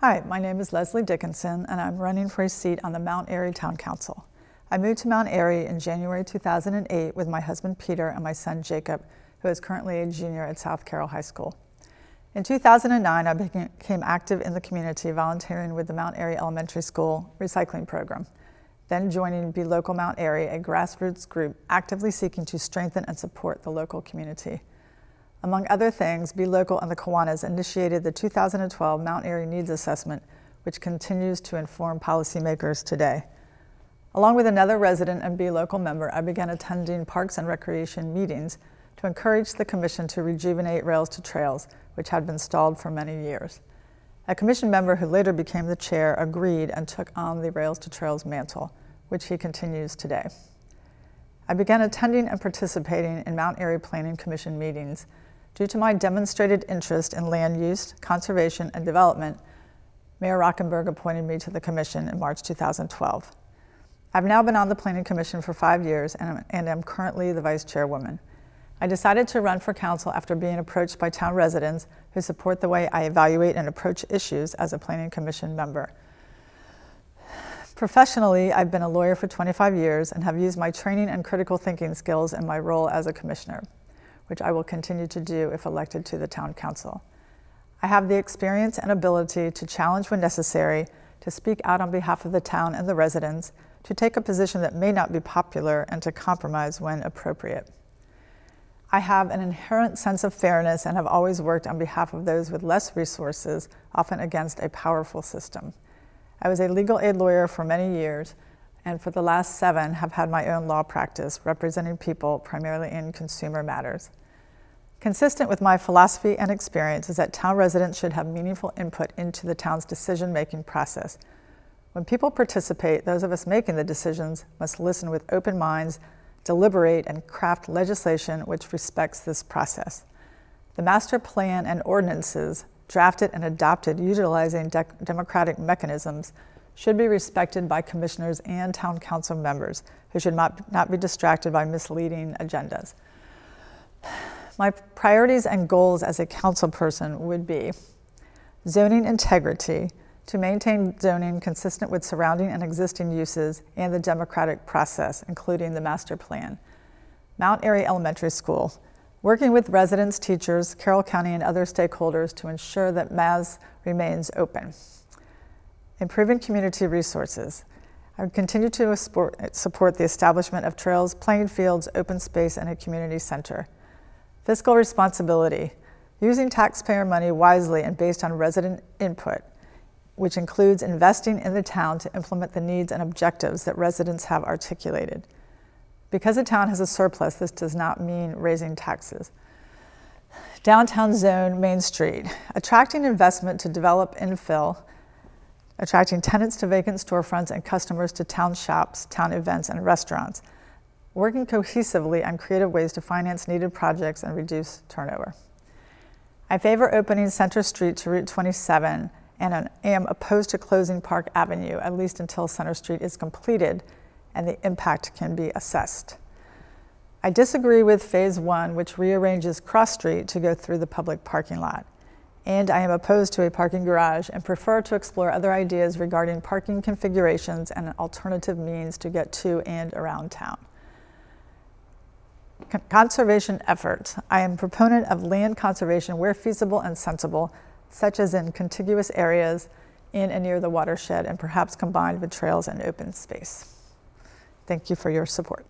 Hi, my name is Leslie Dickinson, and I'm running for a seat on the Mount Airy Town Council. I moved to Mount Airy in January 2008 with my husband Peter and my son Jacob, who is currently a junior at South Carroll High School. In 2009, I became active in the community, volunteering with the Mount Airy Elementary School recycling program, then joining Be Local Mount Airy, a grassroots group actively seeking to strengthen and support the local community. Among other things, Be Local and the Kiwanis initiated the 2012 Mount Airy Needs Assessment, which continues to inform policymakers today. Along with another resident and Be Local member, I began attending parks and recreation meetings to encourage the commission to rejuvenate Rails to Trails, which had been stalled for many years. A commission member who later became the chair agreed and took on the Rails to Trails mantle, which he continues today. I began attending and participating in Mount Airy Planning Commission meetings. Due to my demonstrated interest in land use, conservation, and development, Mayor Rockenberg appointed me to the commission in March 2012. I've now been on the Planning Commission for 5 years and am currently the vice chairwoman. I decided to run for council after being approached by town residents who support the way I evaluate and approach issues as a Planning Commission member. Professionally, I've been a lawyer for 25 years and have used my training and critical thinking skills in my role as a commissioner, which I will continue to do if elected to the town council. I have the experience and ability to challenge when necessary, to speak out on behalf of the town and the residents, to take a position that may not be popular, and to compromise when appropriate. I have an inherent sense of fairness and have always worked on behalf of those with less resources, often against a powerful system. I was a legal aid lawyer for many years, and for the last 7 have had my own law practice, representing people primarily in consumer matters. Consistent with my philosophy and experience is that town residents should have meaningful input into the town's decision-making process. When people participate, those of us making the decisions must listen with open minds, deliberate, and craft legislation which respects this process. The master plan and ordinances, drafted and adopted utilizing democratic mechanisms, should be respected by commissioners and town council members who should not be distracted by misleading agendas. My priorities and goals as a council person would be zoning integrity, to maintain zoning consistent with surrounding and existing uses and the democratic process, including the master plan. Mount Airy Elementary School, working with residents, teachers, Carroll County, and other stakeholders to ensure that MAS remains open. Improving community resources. I would continue to support the establishment of trails, playing fields, open space, and a community center. Fiscal responsibility. Using taxpayer money wisely and based on resident input, which includes investing in the town to implement the needs and objectives that residents have articulated. Because the town has a surplus, this does not mean raising taxes. Downtown zone, Main Street. Attracting investment to develop infill, attracting tenants to vacant storefronts and customers to town shops, town events, and restaurants. Working cohesively on creative ways to finance needed projects and reduce turnover. I favor opening Center Street to Route 27 and am opposed to closing Park Avenue, at least until Center Street is completed and the impact can be assessed. I disagree with Phase 1, which rearranges Cross Street to go through the public parking lot. And I am opposed to a parking garage and prefer to explore other ideas regarding parking configurations and alternative means to get to and around town. Conservation efforts. I am a proponent of land conservation where feasible and sensible, such as in contiguous areas in and near the watershed, and perhaps combined with trails and open space. Thank you for your support.